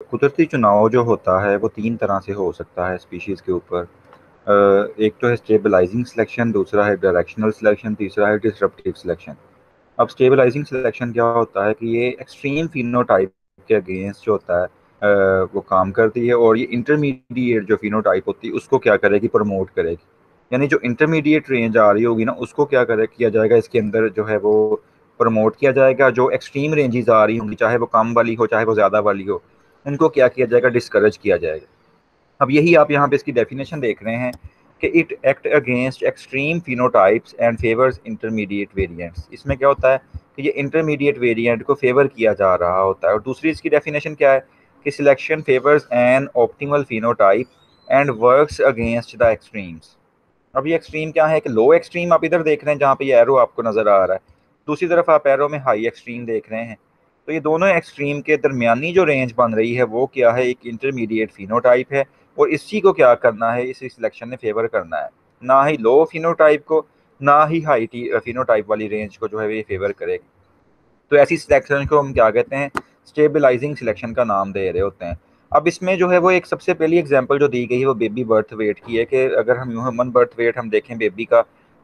कुदरती चुनाव जो होता है वो 3 तरह से हो सकता है स्पीशीज़ के ऊपर। एक तो है स्टेबलाइजिंग सिलेक्शन, दूसरा है डायरेक्शनल सिलेक्शन, तीसरा है डिसरप्टिव सिलेक्शन। अब स्टेबलाइजिंग सिलेक्शन क्या होता है कि ये एक्सट्रीम फिनोटाइप के अगेंस्ट जो होता है वो काम करती है, और ये इंटरमीडिएट जो फिनोटाइप होती है उसको क्या करेगी, प्रमोट करेगी। यानी जो इंटरमीडिएट रेंज आ रही होगी ना, उसको क्या करे किया जाएगा, इसके अंदर जो है वो प्रमोट किया जाएगा। जो एक्सट्रीम रेंजेस आ रही होंगी, चाहे वो कम वाली हो चाहे वो ज़्यादा वाली हो, उनको क्या किया जाएगा, डिस्करेज किया जाएगा। अब यही आप यहाँ पे इसकी डेफिनेशन देख रहे हैं कि it act against extreme phenotypes and favours intermediate variants. इसमें क्या होता है कि ये इंटरमीडिएट वेरिएंट को फेवर किया जा रहा होता है। और दूसरी इसकी डेफिनेशन क्या है कि selection favours an optimal phenotype and works against the extremes. अब ये एक्सट्रीम क्या है कि लो एक्सट्रीम आप इधर देख रहे हैं जहाँ पे ये एरो आपको नजर आ रहा है, दूसरी तरफ आप एरो में हाई एक्सट्रीम देख रहे हैं। तो ये दोनों एक्सट्रीम के दरमियानी जो रेंज बन रही है वो क्या है, एक इंटरमीडिएट फिनोटाइप है। और इसी को क्या करना है, इस सिलेक्शन ने फेवर करना है, ना ही लो फिनोटाइप को ना ही हाई फिनोटाइप वाली रेंज को जो है ये फेवर करेगा। तो ऐसी सिलेक्शन को हम क्या कहते हैं, स्टेबलाइजिंग सिलेक्शन का नाम दे रहे होते हैं। अब इसमें जो है वो एक सबसे पहली एग्जांपल जो दी गई है वो बेबी बर्थ वेट की है कि अगर हम ह्यूमन बर्थ वेट हम देखें बेबी का,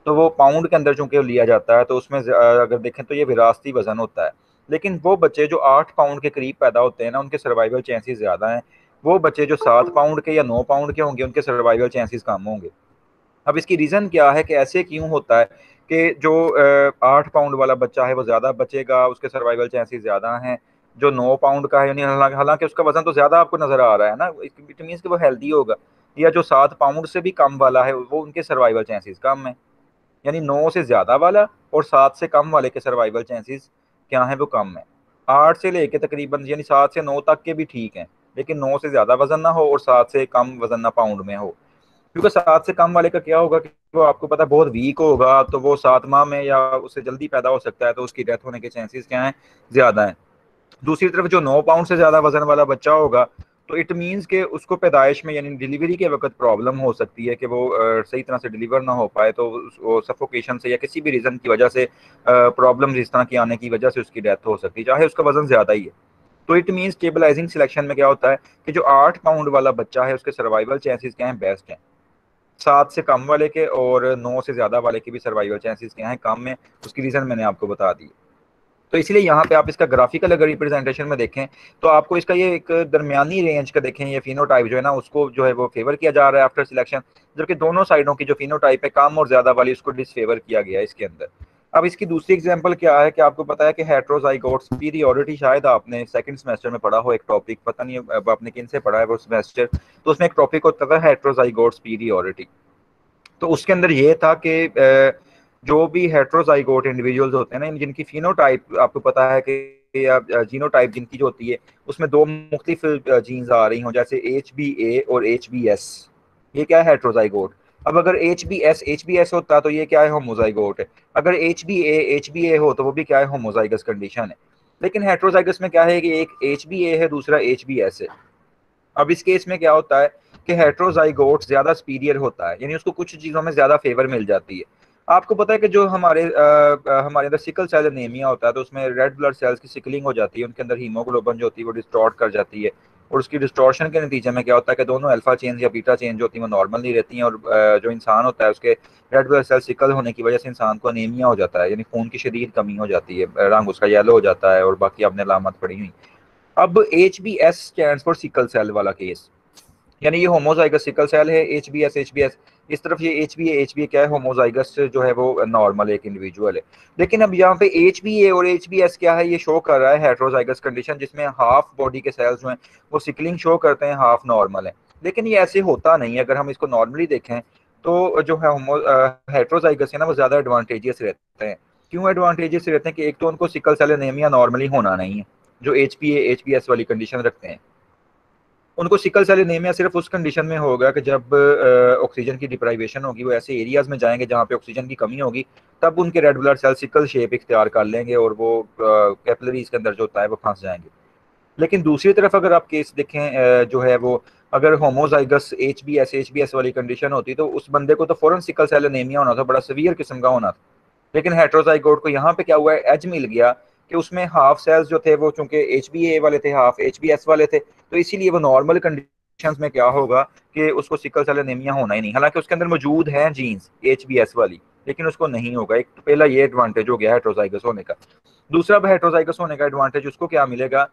तो वो पाउंड के अंदर चूंकि लिया जाता है, तो उसमें अगर देखें तो ये विरासती वजन होता है। लेकिन वो बच्चे जो 8 पाउंड के करीब पैदा होते हैं ना, उनके सर्वाइवल चांसेस ज़्यादा हैं। वो बच्चे जो 7 पाउंड के या 9 पाउंड के होंगे, उनके सर्वाइवल चांसेस कम होंगे। अब इसकी रीज़न क्या है कि ऐसे क्यों होता है कि जो 8 पाउंड वाला बच्चा है वो ज़्यादा बचेगा, उसके सर्वाइवल चांसेस ज़्यादा हैं। जो 9 पाउंड का है, यानी हालांकि हालांकि उसका वजन तो ज़्यादा आपको नज़र आ रहा है ना, इट मीन्स कि वो हेल्दी होगा। या जो 7 पाउंड से भी कम वाला है वो उनके सर्वाइवल चांसेस कम है। यानी 9 से ज़्यादा वाला और 7 से कम वाले के सर्वाइवल चांसेस क्या है, वो कम है। 8 से लेके तकरीबन यानी 7 से 9 तक के भी ठीक हैं, लेकिन 9 से ज़्यादा वजन ना हो और 7 से कम वजन ना पाउंड में हो। क्योंकि 7 से कम वाले का क्या होगा कि वो आपको पता है बहुत वीक होगा, तो वो 7 माह में या उससे जल्दी पैदा हो सकता है, तो उसकी डेथ होने के चांसेस क्या हैं, ज़्यादा हैं। दूसरी तरफ जो 9 पाउंड से ज़्यादा वजन वाला बच्चा होगा, तो इट मीन्स कि उसको पैदाइश में यानी डिलीवरी के वक्त प्रॉब्लम हो सकती है कि वो सही तरह से डिलीवर ना हो पाए, तो वो सफोकेशन से या किसी भी रीज़न की वजह से प्रॉब्लम इस तरह की आने की वजह से उसकी डेथ हो सकती है, चाहे उसका वजन ज़्यादा ही है। तो इट मीन्स स्टेबलाइजिंग सिलेक्शन में क्या होता है कि जो 8 पाउंड वाला बच्चा है उसके सर्वाइवल चांसेस क्या हैं, बेस्ट हैं। 7 से कम वाले के और 9 से ज़्यादा वाले के भी सर्वाइवल चांसेस क्या हैं, कम है। उसकी रीज़न मैंने आपको बता दी। तो इसलिए यहाँ पे आप इसका ग्राफिकल अगर रिप्रेजेंटेशन में देखें, तो आपको इसका ये एक दरमियानी रेंज का देखें, ये फिनोटाइप जो है ना उसको जो है वो फेवर किया जा रहा है आफ्टर सिलेक्शन। जबकि दोनों साइडों की जो फिनोटाइप है कम और ज्यादा वाली, उसको डिसफेवर किया गया है इसके अंदर। अब इसकी दूसरी एग्जांपल क्या है कि आपको पता है कि हेट्रोजाइगोट सुपीरियॉरिटी, शायद आपने सेकंड सेमेस्टर में पढ़ा हो एक टॉपिक, पता नहीं अब आपने किन से पढ़ा है वो सेमेस्टर, तो उसमें एक टॉपिक होता था हेट्रोजाइगोट सुपीरियॉरिटी। तो उसके अंदर ये था कि जो भी हेट्रोजाइगोट इंडिविजुअल्स होते हैं ना, जिनकी फिनोटाइप आपको पता है कि या जीनोटाइप जिनकी जो होती है उसमें दो मुख्तलिफ जीन्स आ रही हों, जैसे HbA और HbS। ये क्या है, हेट्रोजाइगोट। अब अगर एच बी एस होता तो ये क्या है, होमोजाइगोट है। अगर एच बी ए हो तो वो भी क्या है, होमोजाइगस कंडीशन है। लेकिन हेट्रोजाइगस में क्या है कि एक HbA है, दूसरा HbS है। अब इस केस में क्या होता है कि हेट्रोजाइगोट ज्यादा सुपीरियर होता है, यानी उसको कुछ चीजों में ज्यादा फेवर मिल जाती है। आपको पता है कि जो हमारे अंदर सिकल सेल एनीमिया होता है, तो उसमें रेड ब्लड सेल्स की सिकलिंग हो जाती है, उनके अंदर हीमोग्लोबिन जो होती है वो डिस्टॉर्ट कर जाती है। और उसकी डिस्टॉर्शन के नतीजे में क्या होता है कि दोनों अल्फा चेंज या बीटा चेंज होती है वो नॉर्मल नहीं रहती हैं, और जो इंसान होता है उसके रेड ब्लड सेल सिकल होने की वजह से इंसान को अनीमिया हो जाता है, यानी खून की शदीद कमी हो जाती है, रंग उसका येलो हो जाता है, और बाकी आपने अलामत पड़ी हुई। अब HbS stands for sickle cell वाला केस, यानी ये होमोजाइगस सिकल सेल है, एच बी एस। इस तरफ ये एच बी ए क्या है, होमोजाइगस जो है वो नॉर्मल एक इंडिविजुअल है। लेकिन अब यहाँ पे HbA और HbS क्या है, ये शो कर रहा है हेट्रोजाइगस कंडीशन, जिसमें हाफ बॉडी के सेल्स जो हैं वो सिकलिंग शो करते हैं, हाफ नॉर्मल है। लेकिन ये ऐसे होता नहीं है, अगर हम इसको नॉर्मली देखें तो जो है हेट्रोजाइगस है ना वो ज्यादा एडवांटेजियस रहते हैं। क्यों एडवांटेजियस रहते हैं कि एक तो उनको सिकल सेल एनीमिया नॉर्मली होना नहीं है, जो HbA HbS वाली कंडीशन रखते हैं। उनको सिकल सेल एनीमिया सिर्फ उस कंडीशन में होगा कि जब ऑक्सीजन की डिप्राइवेशन होगी, वो ऐसे एरियाज में जाएंगे जहाँ पे ऑक्सीजन की कमी होगी, तब उनके red blood cell sickle shape इख्तियार कर लेंगे और वो कैपिलरीज के अंदर जो होता है वो फंस जाएंगे। लेकिन दूसरी तरफ अगर आप केस देखें, जो है वो अगर होमोजाइगस एच बी एस वाली कंडीशन होती, तो उस बंदे को तो फौरन सिकल सेल एनीमिया होना था, बड़ा सीवियर किस्म का होना था। लेकिन हेट्रोजाइगोट को यहाँ पे क्या हुआ है, एज मिल गया कि उसमें हाफ सेल्स जो थे वो चूंकि HbA वाले थे, हाफ HbS वाले थे, तो इसीलिए वो नॉर्मल कंडीशंस में क्या होगा कि उसको सिकल सेल एनीमिया होना ही नहीं, हालांकि उसके अंदर मौजूद है जीन्स HbS वाली, लेकिन उसको नहीं होगा। एक तो पहला ये एडवांटेज हो गया हेट्रोजाइगस होने का। दूसरा हेट्रोजाइगस होने का एडवांटेज उसको क्या मिलेगा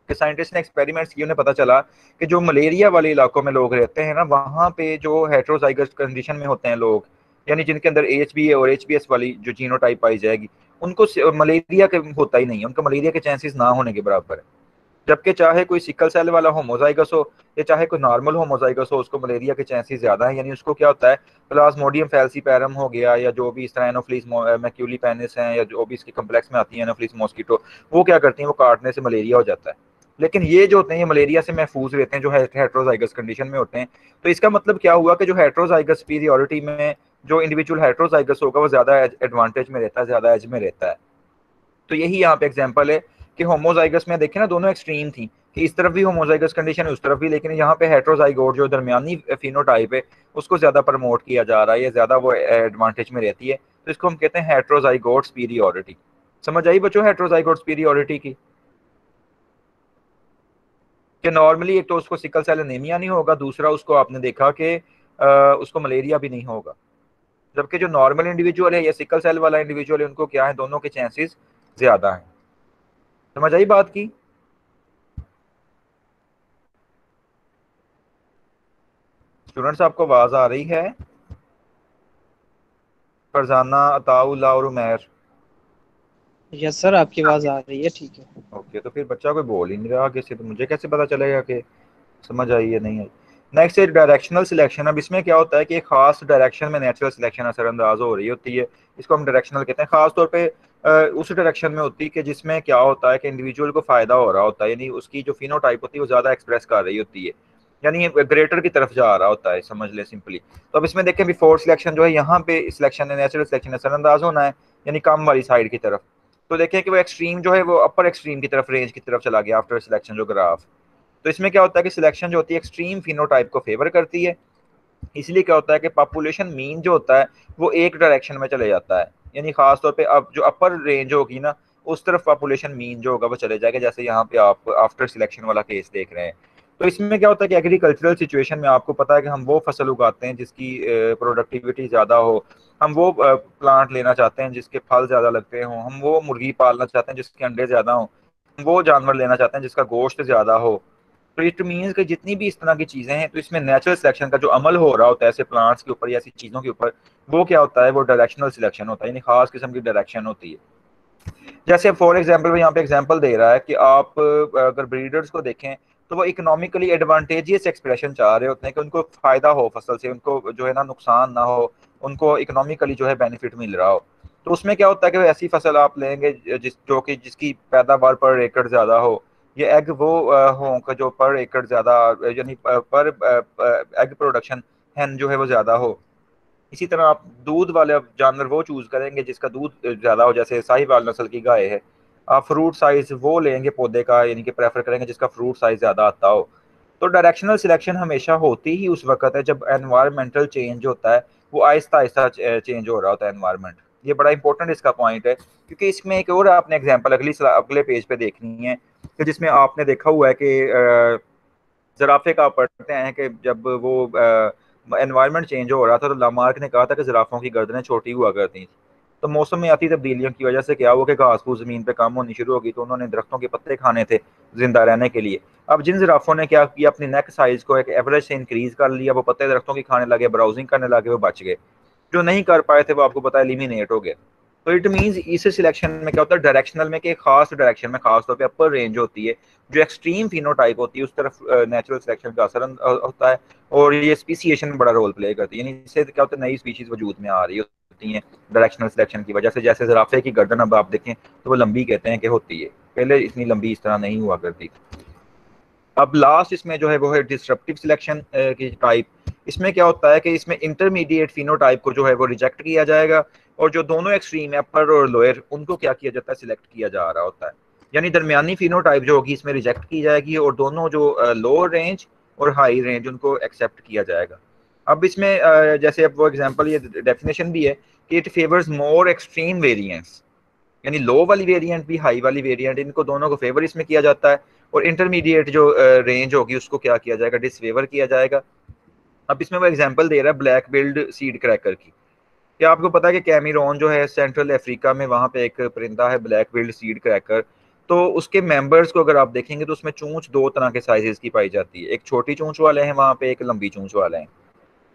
कि साइंटिस्ट ने एक्सपेरिमेंट्स किए, उन्हें पता चला कि जो मलेरिया वाले इलाकों में लोग रहते हैं ना, वहाँ पे जो हेट्रोजाइगस कंडीशन में होते हैं लोग, यानी जिनके अंदर HbA और HbS वाली जो जीनोटाइप पाई जाएगी, उनको मलेरिया के होता ही नहीं है, उनका मलेरिया के चांसेस ना होने के बराबर है। जबकि चाहे कोई सिकल सेल वाला होमोजाइगस हो या चाहे कोई नॉर्मल होमोजाइगस हो, उसको मलेरिया के चांसेस ज्यादा है। यानी उसको क्या होता है, प्लाज्मोडियम फैल्सीपैरम हो गया या जो भी इस तरह एनोफ्लिस मैक्यूली पेनिस है या जो भी इसके कम्प्लेक्स में आती है एनोफ्लिस मॉस्किटो, वो क्या करती हैं, वो काटने से मलेरिया हो जाता है। लेकिन ये जो होते हैं ये मलेरिया से महफूज रहते हैं जो हेट्रोजाइगस कंडीशन में होते हैं। तो इसका मतलब क्या हुआ कि जो हेट्रोजाइगस सुपीरियॉरिटी में जो इंडिविजुअल हेट्रोजाइगस होगा वो ज्यादा एडवांटेज में रहता है, ज्यादा एज में रहता है। तो यही यहाँ पे एग्जांपल है कि होमोजाइगस में देखें ना, दोनों एक्सट्रीम थी कि इस तरफ भी होमोजाइगस कंडीशन है उस तरफ भी, लेकिन यहाँ पे हेट्रोजाइगोट जो दरमियानी फिनोटाइप है उसको ज्यादा प्रमोट किया जा रहा है, ये ज्यादा वो एडवांटेज में रहती है। तो इसको हम कहते हैं हेट्रोजाइगोट सुपीरियॉरिटी। समझ आई बच्चों हेट्रोजाइगोट सुपीरियॉरिटी की? कि नॉर्मली एक तो उसको सिकल सेल एनीमिया नहीं होगा, दूसरा उसको आपने देखा कि उसको मलेरिया भी नहीं होगा। जबकि जो नॉर्मल इंडिविजुअल है या सिकल सेल वाला इंडिविजुअल है उनको क्या है, दोनों के चांसेस ज्यादा हैं। समझ आई बात की? स्टूडेंट्स आपको आवाज आ रही है? फरजाना, अताउल्ला और उमैर। यस सर, आपकी आवाज़ आ रही है, ठीक है। ओके, तो फिर बच्चा कोई बोल ही नहीं रहा आगे से, तो मुझे कैसे पता चलेगा कि समझ आई है नहीं आई? नेक्स्ट है डायरेक्शनल सिलेक्शन। अब इसमें क्या होता है कि एक खास डायरेक्शन में नेचुरल सिलेक्शन असरअंदाज हो रही होती है, इसको हम डायरेक्शनल कहते हैं। खास तौर पे उस डायरेक्शन में होती है कि जिसमें क्या होता है कि इंडिविजुअल को फायदा हो रहा होता है, यानी उसकी जो फिनोटाइप होती है वो ज्यादा एक्सप्रेस कर रही होती है, यानी ग्रेटर की तरफ जा रहा होता है, समझ ले सिंपली। तो अब इसमें देखें बिफोर सिलेक्शन जो है, यहाँ पे सिलेक्शन है नेचुरल सिलेक्शन असरअंदाज होना है, यानी कम वाली साइड की तरफ। तो देखें कि वो एक्सट्रीम जो है वो अपर एक्सट्रीम की तरफ, रेंज की तरफ चला गया आफ्टर सिलेक्शन जो ग्राफ। तो इसमें क्या होता है कि सिलेक्शन जो होती है एक्सट्रीम फिनोटाइप को फेवर करती है। इसलिए क्या होता है कि पॉपुलेशन मीन जो होता है वो एक डायरेक्शन में चले जाता है, यानी खास तौर पे अब जो अपर रेंज होगी ना, उस तरफ पॉपुलेशन मीन जो होगा वो चले जाएगा, जैसे यहाँ पे आप आफ्टर सिलेक्शन वाला केस देख रहे हैं। तो इसमें क्या होता है कि एग्रीकल्चरल सिचुएशन में आपको पता है कि हम वो फसल उगाते हैं जिसकी प्रोडक्टिविटी ज़्यादा हो, हम वो प्लांट लेना चाहते हैं जिसके फल ज़्यादा लगते हों, हम वो मुर्गी पालना चाहते हैं जिसके अंडे ज़्यादा हों, हम वो जानवर लेना चाहते हैं जिसका गोश्त ज़्यादा हो। तो इट मीन्स कि जितनी भी इस तरह की चीजें हैं, तो इसमें नेचुरल सिलेक्शन का जो अमल हो रहा होता है ऐसे प्लांट्स के ऊपर या ऐसी चीजों के ऊपर, वो क्या होता है, वो डायरेक्शनल सिलेक्शन होता है, यानी खास किस्म की डायरेक्शन होती है। जैसे फॉर एग्जाम्पल यहाँ पे एग्जाम्पल दे रहा है कि आप अगर ब्रीडर्स को देखें तो वो इकोनॉमिकली एडवांटेजियस एक्सप्रेशन चाह रहे होते हैं कि उनको फायदा हो फसल से, उनको जो है ना नुकसान ना हो, उनको इकोनॉमिकली जो है बेनिफिट मिल रहा हो। तो उसमें क्या होता है कि ऐसी फसल आप लेंगे जिसकी पैदावार पर एकड़ ज्यादा हो, ये एग वो हो कि जो पर एकड़ ज्यादा, यानी पर एग प्रोडक्शन हैन जो है वो ज्यादा हो। इसी तरह आप दूध वाले जानवर वो चूज करेंगे जिसका दूध ज्यादा हो, जैसे साहिवाल नस्ल की गाय है। आप फ्रूट साइज वो लेंगे पौधे का, यानी कि प्रेफर करेंगे जिसका फ्रूट साइज ज्यादा आता हो। तो डायरेक्शनल सिलेक्शन हमेशा होती ही उस वक्त है जब एनवायरमेंटल चेंज होता है, वो आहिस्ता आहिस्ता चेंज हो रहा होता है एनवायरमेंट। ये बड़ा इंपॉर्टेंट इसका पॉइंट है, क्योंकि इसमें एक और आपने एग्जांपल अगले पेज पे देखनी है कि जिसमें आपने देखा हुआ है कि जराफे का पढ़ते हैं कि जब वो एनवायरनमेंट चेंज हो रहा था तो लामार्क ने कहा था कि जिराफों की गर्दनें छोटी हुआ करती थी। तो मौसम में आती तब्दीलियों की वजह से क्या हुआ कि घास फूस जमीन पे कम होनी शुरू होगी, तो उन्होंने दरख्तों के पत्ते खाने थे जिंदा रहने के लिए। अब जिन जिराफों ने क्या किया, अपनी नेक साइज को एक एवरेज से इंक्रीज कर लिया, वो पत्ते दरख्तों की खाने लगे, ब्राउजिंग करने लगे, वो बच गए। जो नहीं कर पाए थे वो आपको पता है एलिमिनेट हो गए। तो इट मीन्स इस सिलेक्शन में क्या होता है, डायरेक्शनल में कि खास डायरेक्शन में खास तौर पे अपर रेंज होती है, जो एक्सट्रीम फिनोटाइप होती है उस तरफ नेचुरल सिलेक्शन का असर होता है, और ये स्पीसीएशन में बड़ा रोल प्ले करती है। यानी इससे क्या होता है, नई स्पीशीज वजूद में आ रही होती हैं डायरेक्शनल सिलेक्शन की वजह से। जैसे जराफे की गर्दन अब आप देखें तो वो लंबी कहते हैं कि होती है, पहले इतनी लंबी इस तरह नहीं हुआ करती। अब लास्ट इसमें जो है वो है डिस्ट्रप्टिव सिलेक्शन की टाइप। इसमें क्या होता है कि इसमें इंटरमीडिएट फिनोटाइप को जो है वो रिजेक्ट किया जाएगा, और जो दोनों एक्सट्रीम है अपर और लोअर, उनको क्या किया जाता है, सिलेक्ट किया जा रहा होता है। यानी दरमियानी फिनोटाइप जो होगी इसमें रिजेक्ट की जाएगी, और दोनों जो लोअर रेंज और हाई रेंज उनको एक्सेप्ट किया जाएगा। अब इसमें जैसे अब वो एग्जांपल ये डेफिनेशन भी है कि it favours more extreme variance. यानी लो वाली वेरिएंट भी हाई वाली वेरिएंट, इनको दोनों को फेवर इसमें किया जाता है, और इंटरमीडिएट जो रेंज होगी उसको क्या किया जाएगा, डिसफेवर किया जाएगा। अब इसमें वो एग्जांपल दे रहा है ब्लैक बिल्ड सीड क्रैकर की। क्या आपको पता है कि कैमरून जो है सेंट्रल अफ्रीका में, वहाँ पे एक परिंदा है ब्लैक बिल्ड सीड क्रैकर। तो उसके मेंबर्स को अगर आप देखेंगे तो उसमें चूंच दो तरह के साइजेस की पाई जाती है, एक छोटी चूंच वाले हैं वहाँ पे, एक लंबी चूंच वाले हैं।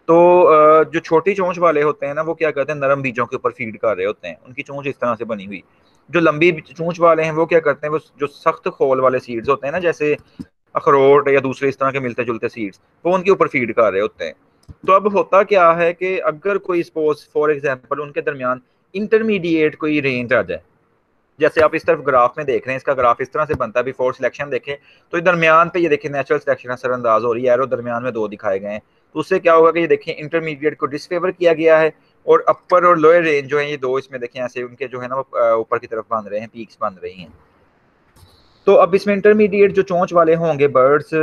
तो जो छोटी चोंच वाले होते हैं ना, वो क्या करते हैं, नरम बीजों के ऊपर फीड कर रहे होते हैं, उनकी चोंच इस तरह से बनी हुई। जो लंबी चोंच वाले हैं वो क्या करते हैं, वो जो सख्त खोल वाले सीड्स होते हैं ना, जैसे अखरोट या दूसरे इस तरह के मिलते जुलते सीड्स, वो उनके ऊपर फीड कर रहे होते हैं। तो अब होता क्या है कि अगर कोई सपोज फॉर एग्जांपल उनके दरमियान इंटरमीडिएट कोई रेंज आ जाए, जैसे आप इस तरफ ग्राफ में देख रहे हैं, इसका ग्राफ इस तरह से बनता है, बिफोर सिलेक्शन देखें तो ये दरमियान पे, ये देखिए नेचुरल सिलेक्शन असरअंदाज हो रही है, एरो दरमियान में दो दिखाए गए हैं। तो उससे क्या होगा कि ये देखिए इंटरमीडिएट को डिसफेवर किया गया है, और अपर और लोअर रेंज जो है ये दो, इसमें देखें ऐसे उनके जो है ना वो ऊपर की तरफ बन रहे हैं, पीक्स बन रही हैं। तो अब इसमें इंटरमीडिएट जो चोंच वाले होंगे बर्ड्स,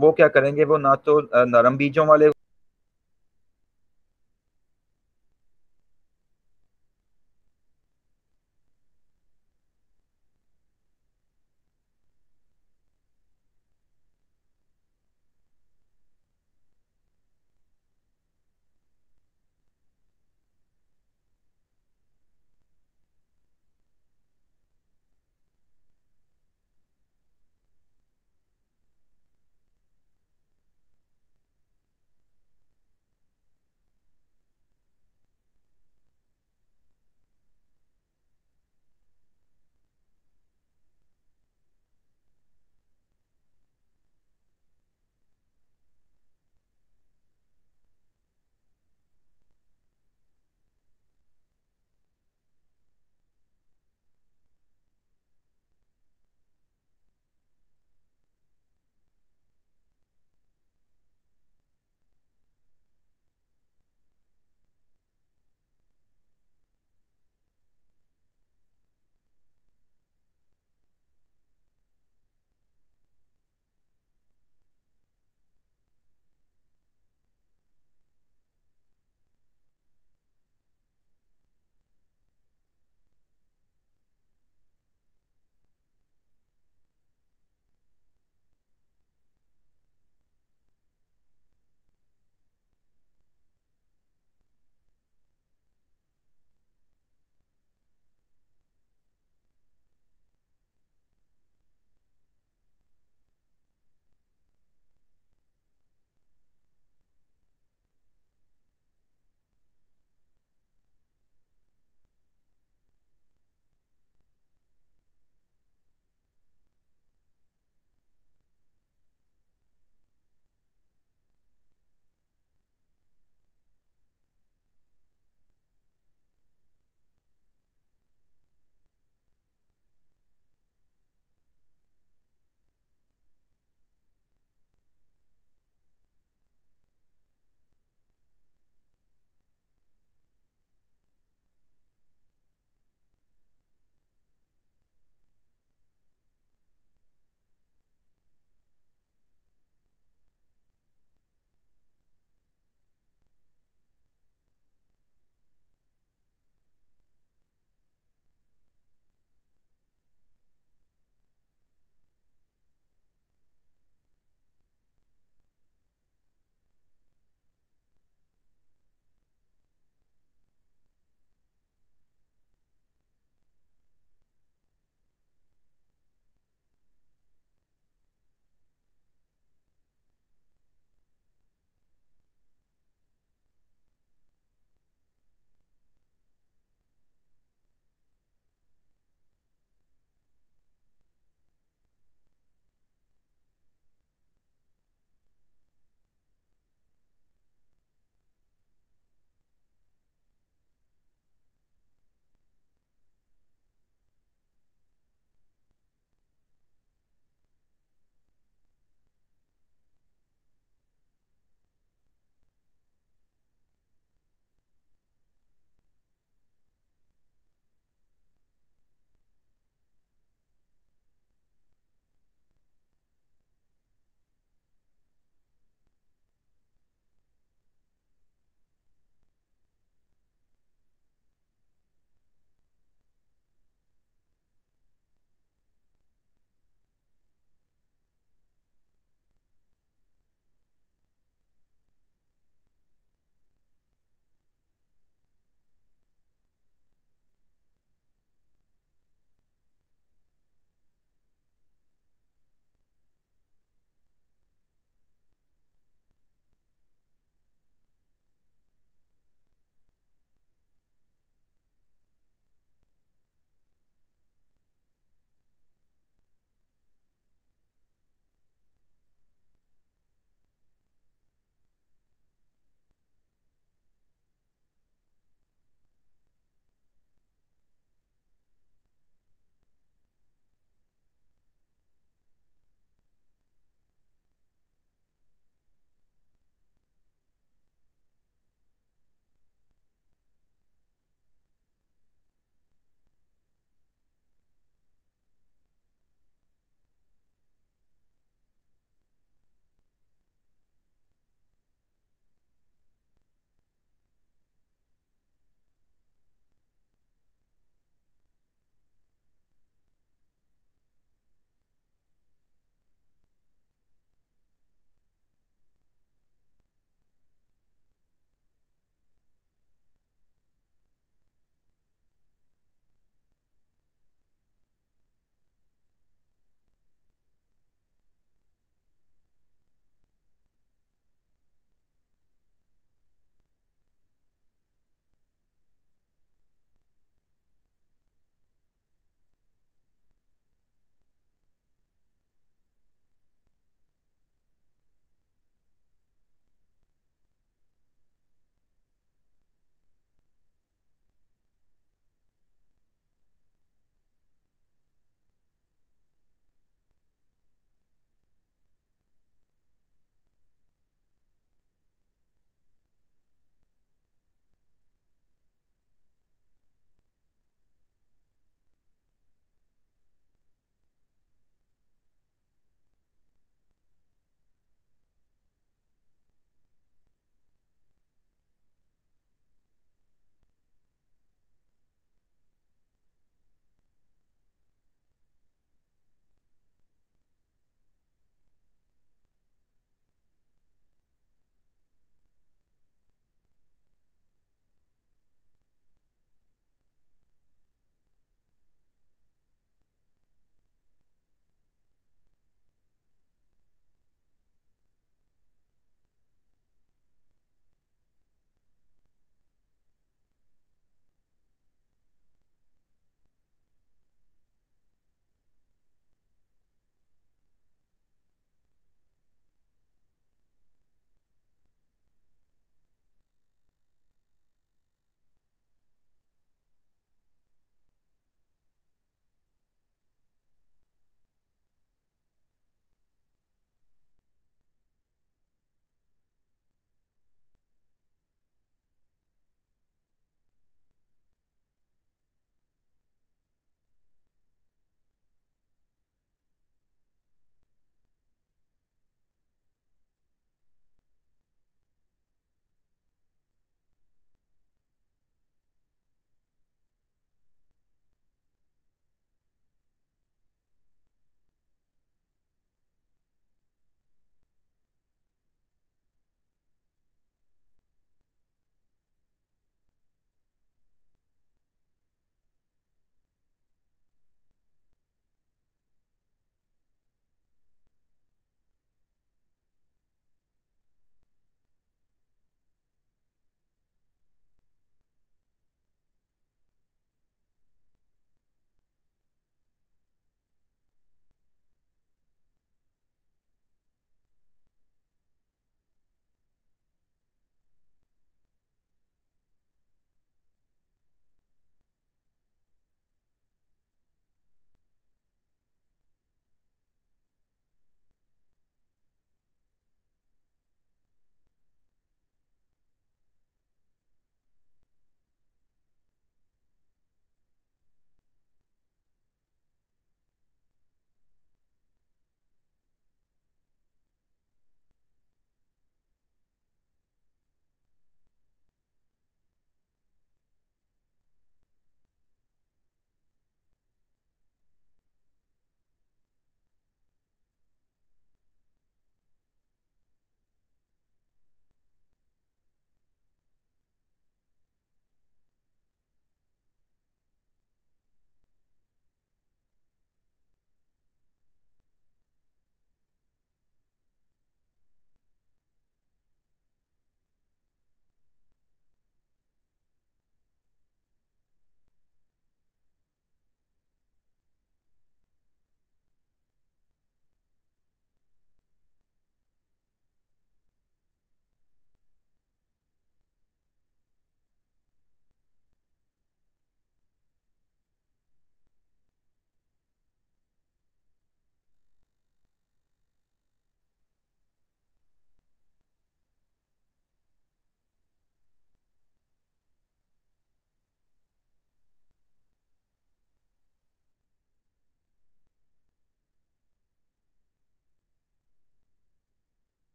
वो क्या करेंगे, वो ना तो नरम बीजों वाले